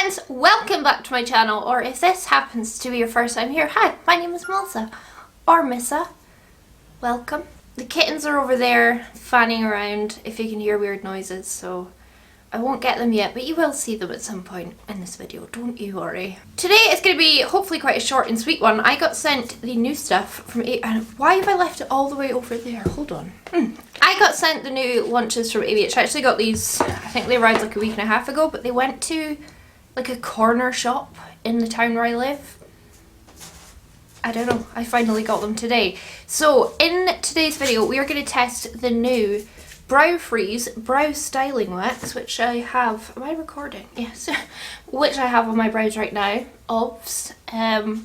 friends, welcome back to my channel, or if this happens to be your first time here, hi, my name is Melissa, or Missa. Welcome. The kittens are over there fanning around if you can hear weird noises, so I won't get them yet, but you will see them at some point in this video, don't you worry. Today is going to be hopefully quite a short and sweet one. I got sent the new stuff from why have I left it all the way over there? Hold on. I got sent the new lunches from ABH. I actually got these, I think they arrived like a week and a half ago, but they went to like a corner shop in the town where I live. I don't know, I finally got them today. So in today's video we are going to test the new Brow Freeze Brow Styling Wax, which I have, am I recording? Yes. Which I have on my brows right now. Obs. I'll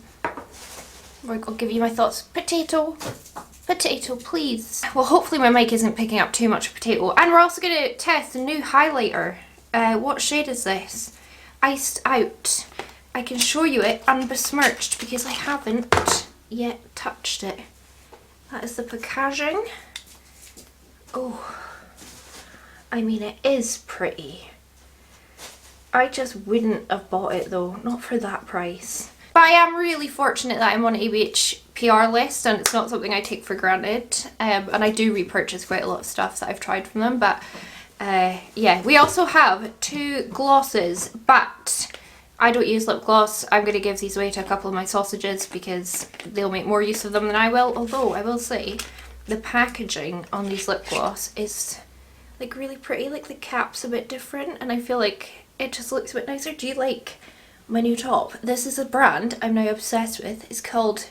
give you my thoughts. Potato, please. Well, hopefully my mic isn't picking up too much potato. And we're also going to test the new highlighter. What shade is this? Iced Out. I can show you it unbesmirched because I haven't yet touched it. That is the packaging. Oh, I mean, it is pretty. I just wouldn't have bought it though, not for that price. But I am really fortunate that I'm on ABH PR list and it's not something I take for granted. And I do repurchase quite a lot of stuff that I've tried from them. But yeah, we also have two glosses, but I don't use lip gloss. I'm going to give these away to a couple of my sausages because they'll make more use of them than I will. Although I will say the packaging on these lip gloss is like really pretty. Like the cap's a bit different and I feel like it just looks a bit nicer. Do you like my new top? This is a brand I'm now obsessed with. It's called,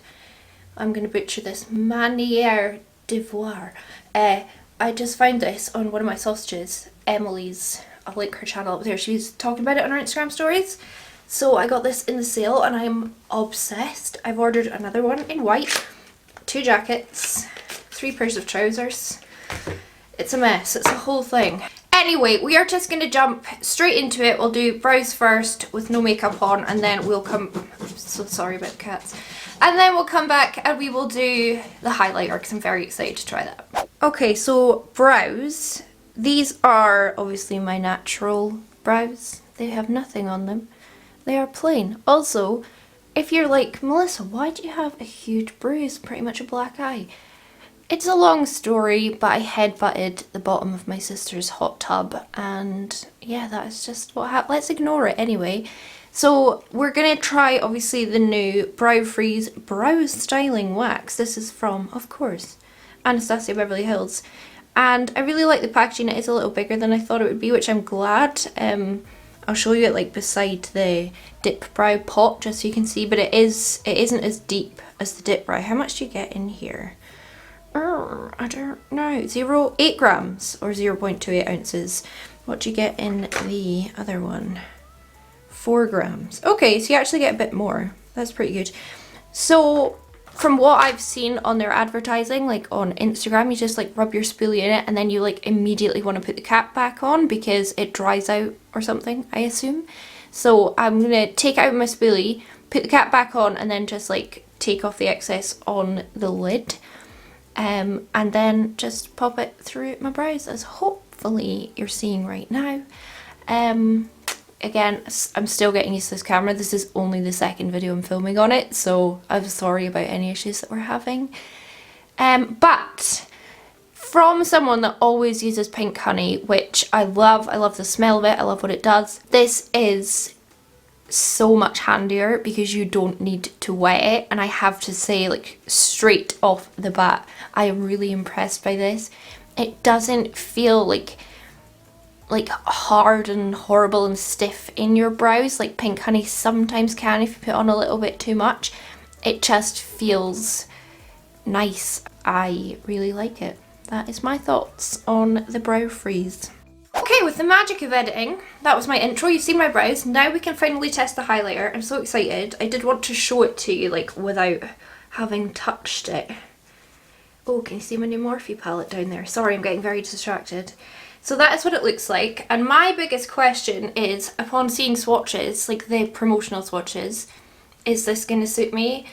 I'm going to butcher this, Manière d'Ivoire. I just found this on one of my sausages, Emily's. I'll link her channel up there. She was talking about it on her Instagram stories. So I got this in the sale and I'm obsessed. I've ordered another one in white, 2 jackets, 3 pairs of trousers. It's a mess, it's a whole thing. Anyway, we are just going to jump straight into it. We'll do brows first with no makeup on and then we'll come, I'm so sorry about cats. And then we'll come back and we will do the highlighter because I'm very excited to try that. Okay, so brows. These are obviously my natural brows. They have nothing on them. They are plain. Also, if you're like, Melissa, why do you have a huge bruise, pretty much a black eye? It's a long story, but I headbutted the bottom of my sister's hot tub and yeah, that is just what happened. Let's ignore it anyway. So we're going to try obviously the new Brow Freeze Brow Styling Wax. This is from, of course, Anastasia Beverly Hills. And I really like the packaging. It is a little bigger than I thought it would be, which I'm glad. I'll show you it like beside the dip brow pot just so you can see, but it isn't as deep as the dip brow. How much do you get in here? I don't know. 8 grams or 0.28 ounces. What do you get in the other one? 4 grams. Okay, so you actually get a bit more. That's pretty good. So from what I've seen on their advertising, like on Instagram, you just like rub your spoolie in it and then you like immediately want to put the cap back on because it dries out or something, I assume. So I'm going to take out my spoolie, put the cap back on and then just like take off the excess on the lid. And then just pop it through my brows as hopefully you're seeing right now. Again, I'm still getting used to this camera. This is only the second video I'm filming on it, so I'm sorry about any issues that we're having. But from someone that always uses pink honey, which I love the smell of it, I love what it does, this is so much handier because you don't need to wet it. And I have to say, like straight off the bat, I am really impressed by this. It doesn't feel like hard and horrible and stiff in your brows like pink honey sometimes can if you put on a little bit too much. It just feels nice. I really like it. That is my thoughts on the Brow Freeze. Okay, with the magic of editing, that was my intro. You've seen my brows. Now we can finally test the highlighter. I'm so excited. I did want to show it to you like without having touched it. Oh, can you see my new Morphe palette down there? Sorry, I'm getting very distracted. So that is what it looks like, and my biggest question is, upon seeing swatches, like the promotional swatches, is this going to suit me?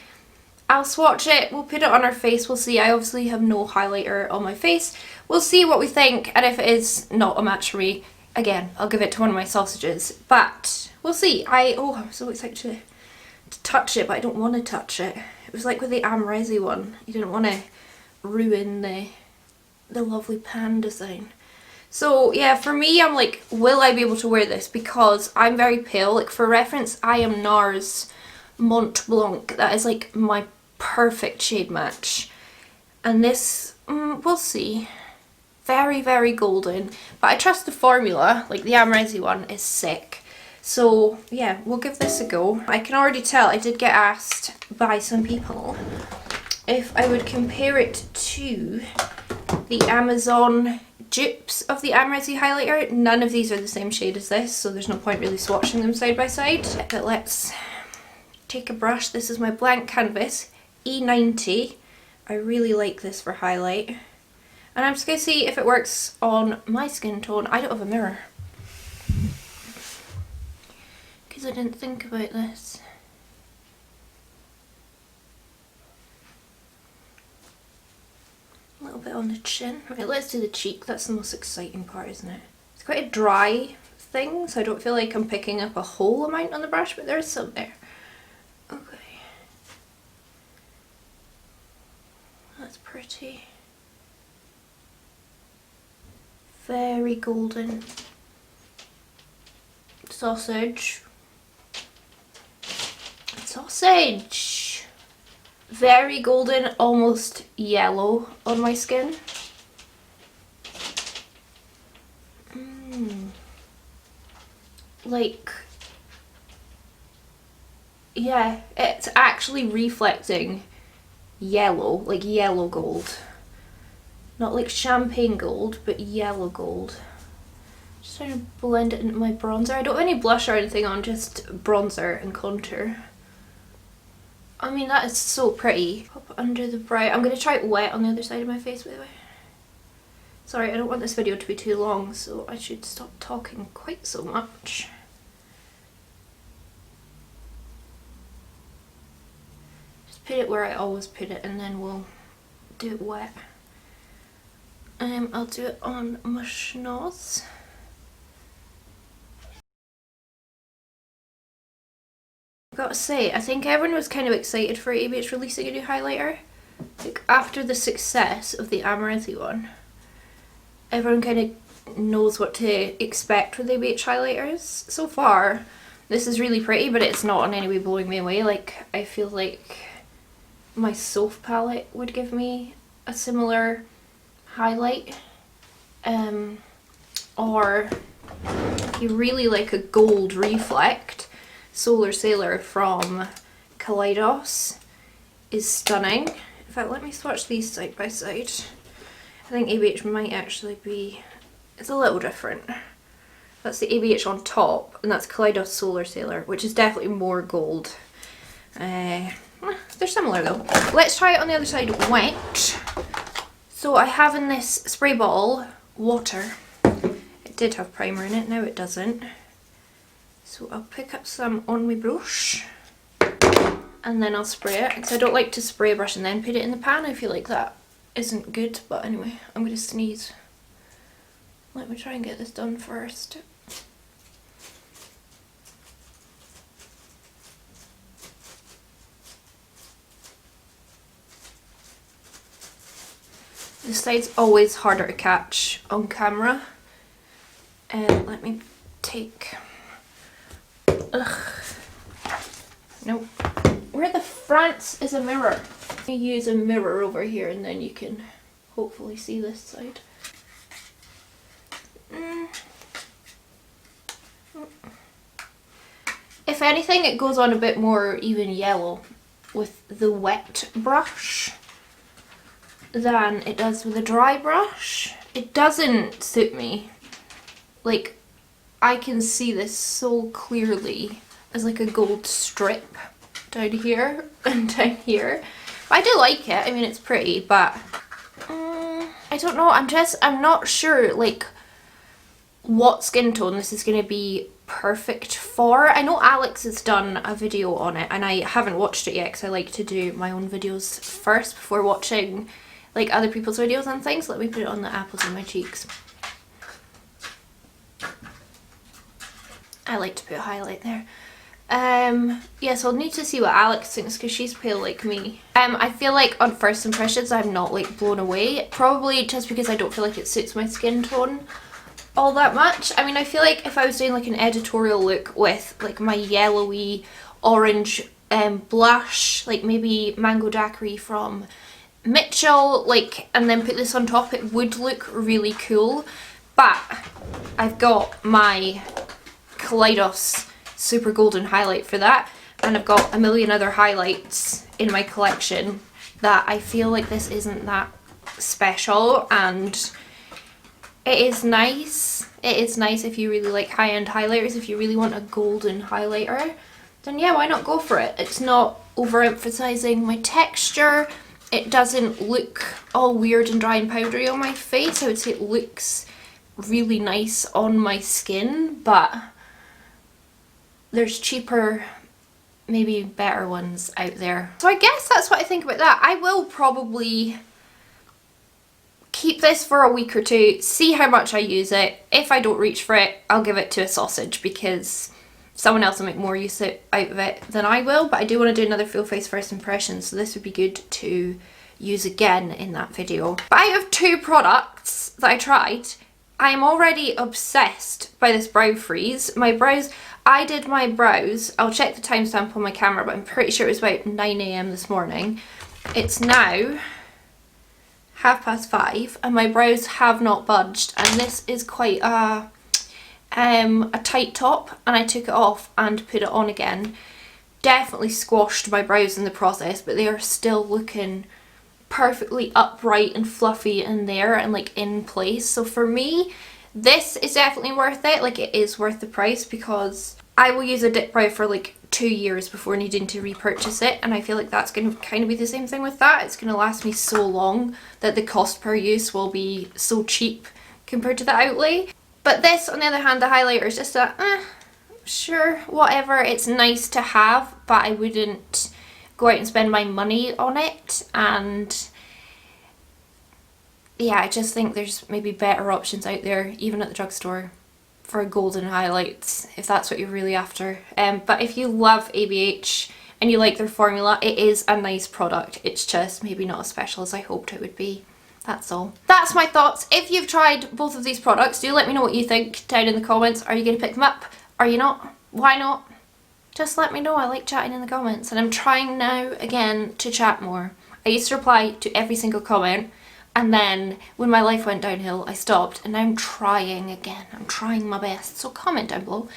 I'll swatch it, we'll put it on our face, we'll see. I obviously have no highlighter on my face. We'll see what we think, and if it is not a match for me, again, I'll give it to one of my sausages, but we'll see. I'm so excited to touch it, but I don't want to touch it. It was like with the Amrezi one, you didn't want to ruin the lovely pan design. So yeah, for me, I'm like, will I be able to wear this? Because I'm very pale. Like, for reference, I am NARS Mont Blanc. That is like my perfect shade match. And this, we'll see. Very, very golden. But I trust the formula, like the Amrezi one is sick. So yeah, we'll give this a go. I can already tell, I did get asked by some people if I would compare it to the Amazon dupes of the Amrezi highlighter. None of these are the same shade as this, so there's no point really swatching them side by side. But let's take a brush. This is my blank canvas, E90. I really like this for highlight. And I'm just going to see if it works on my skin tone. I don't have a mirror, because I didn't think about this. A little bit on the chin. Right, let's do the cheek. That's the most exciting part, isn't it? It's quite a dry thing, so I don't feel like I'm picking up a whole amount on the brush, but there is some there. Okay. That's pretty. Very golden. Sausage. Sausage! Very golden, almost yellow on my skin. Like, yeah, it's actually reflecting yellow, like yellow gold. Not like champagne gold, but yellow gold. Just trying to blend it into my bronzer. I don't have any blush or anything on, just bronzer and contour. I mean, that is so pretty. Pop under the brow. I'm going to try it wet on the other side of my face, by the way. Sorry, I don't want this video to be too long, so I should stop talking quite so much. Just put it where I always put it, and then we'll do it wet. I'll do it on my schnoz. I've got to say, I think everyone was kind of excited for ABH releasing a new highlighter. Like, after the success of the Amrezi one, everyone kind of knows what to expect with ABH highlighters. So far, this is really pretty, but it's not in any way blowing me away. Like, I feel like my Soph palette would give me a similar highlight. Or if you really like a gold reflect, Solar Sailor from Kaleidos is stunning. In fact, let me swatch these side by side. I think ABH might actually be, it's a little different. That's the ABH on top, and that's Kaleidos Solar Sailor, which is definitely more gold. They're similar though. Let's try it on the other side wet. So I have in this spray bottle water. It did have primer in it, now it doesn't. So I'll pick up some on my brush and then I'll spray it, because I don't like to spray a brush and then put it in the pan. I feel like that isn't good, but anyway, I'm going to sneeze. Let me try and get this done first. This side's always harder to catch on camera. Let me take... Ugh. Nope. Where the France is a mirror? I use a mirror over here and then you can hopefully see this side. If anything, it goes on a bit more even yellow with the wet brush than it does with a dry brush. It doesn't suit me. Like, I can see this so clearly as like a gold strip down here and down here. But I do like it. I mean, it's pretty, but I don't know. I'm not sure like what skin tone this is going to be perfect for. I know Alex has done a video on it and I haven't watched it yet because I like to do my own videos first before watching like other people's videos and things. Let me put it on the apples on my cheeks. I like to put a highlight there. Yeah, so I'll need to see what Alex thinks because she's pale like me. I feel like on first impressions I'm not like blown away. Probably just because I don't feel like it suits my skin tone all that much. I mean, I feel like if I was doing like an editorial look with like my yellowy orange blush, like maybe Mango Daiquiri from Mitchell, like, and then put this on top, it would look really cool. But I've got my Kaleidos Super Golden highlight for that, and I've got a million other highlights in my collection that I feel like this isn't that special, and it is nice. It is nice if you really like high-end highlighters. If you really want a golden highlighter, then yeah, why not go for it? It's not overemphasizing my texture. It doesn't look all weird and dry and powdery on my face. I would say it looks really nice on my skin, but there's cheaper, maybe better ones out there. So I guess that's what I think about that. I will probably keep this for a week or two, see how much I use it. If I don't reach for it, I'll give it to a sausage because someone else will make more use out of it than I will. But I do want to do another full face first impression, so this would be good to use again in that video. But out of 2 products that I tried, I am already obsessed by this brow freeze. My brows, I did my brows, I'll check the timestamp on my camera, but I'm pretty sure it was about 9 AM this morning. It's now 5:30 and my brows have not budged, and this is quite a tight top, and I took it off and put it on again. Definitely squashed my brows in the process, but they are still looking perfectly upright and fluffy in there and like in place. So for me, this is definitely worth it. Like, it is worth the price because I will use a dip brow for like 2 years before needing to repurchase it, and I feel like that's going to kind of be the same thing with that. It's going to last me so long that the cost per use will be so cheap compared to the outlay. But this, on the other hand, the highlighter is just a sure, whatever, it's nice to have, but I wouldn't go out and spend my money on it. And yeah, I just think there's maybe better options out there, even at the drugstore, for golden highlights, if that's what you're really after. But if you love ABH and you like their formula, it is a nice product. It's just maybe not as special as I hoped it would be. That's all. That's my thoughts. If you've tried both of these products, do let me know what you think down in the comments. Are you going to pick them up? Are you not? Why not? Just let me know. I like chatting in the comments, and I'm trying now again to chat more. I used to reply to every single comment, and then when my life went downhill I stopped, and now I'm trying again. I'm trying my best. So comment down below.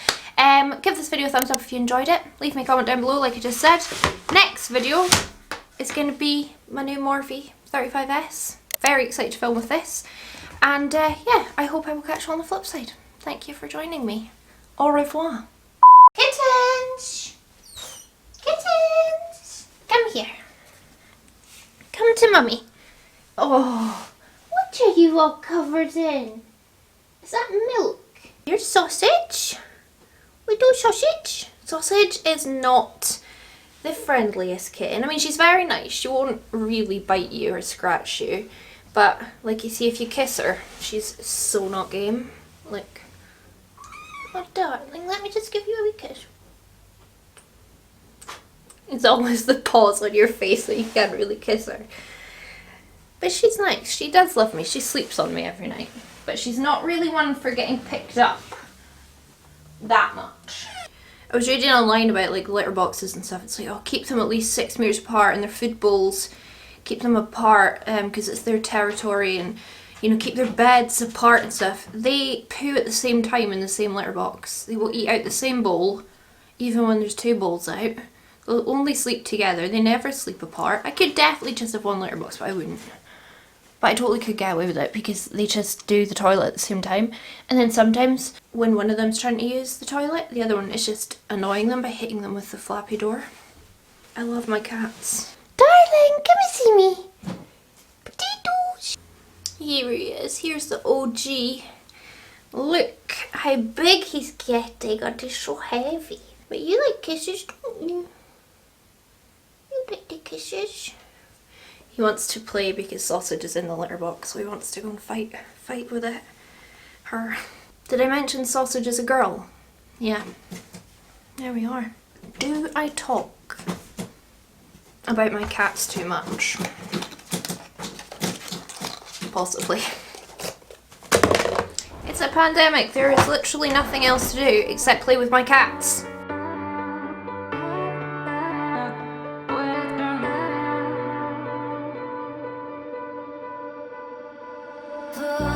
Give this video a thumbs up if you enjoyed it. Leave me a comment down below like I just said. Next video is going to be my new Morphe 35S. Very excited to film with this. And yeah, I hope I will catch you on the flip side. Thank you for joining me. Au revoir. Kittens! Kittens! Come here. Come to mummy. Oh, what are you all covered in? Is that milk? Your sausage? We do sausage? Sausage is not the friendliest kitten. I mean, she's very nice. She won't really bite you or scratch you. But, like, you see, if you kiss her, she's so not game. Like, oh, darling, let me just give you a wee kiss. It's almost the paws on your face that you can't really kiss her. But she's nice. She does love me. She sleeps on me every night. But she's not really one for getting picked up that much. I was reading online about, like, litter boxes and stuff. It's like, oh, keep them at least 6 meters apart, and their food bowls, keep them apart because it's their territory, and, you know, keep their beds apart and stuff. They poo at the same time in the same litter box. They will eat out the same bowl even when there's 2 bowls out. They'll only sleep together. They never sleep apart. I could definitely just have 1 litter box, but I wouldn't. But I totally could get away with it because they just do the toilet at the same time. And then sometimes when one of them's trying to use the toilet, the other one is just annoying them by hitting them with the flappy door. I love my cats. Darling, come and see me. Potatoes. Here he is. Here's the OG. Look how big he's getting, and he's so heavy. But you like kisses, don't you? You like the kisses. He wants to play because Sausage is in the litter box, so he wants to go and fight with it. Her. Did I mention Sausage is a girl? Yeah, there we are. Do I talk about my cats too much? Possibly. It's a pandemic. There is literally nothing else to do except play with my cats. For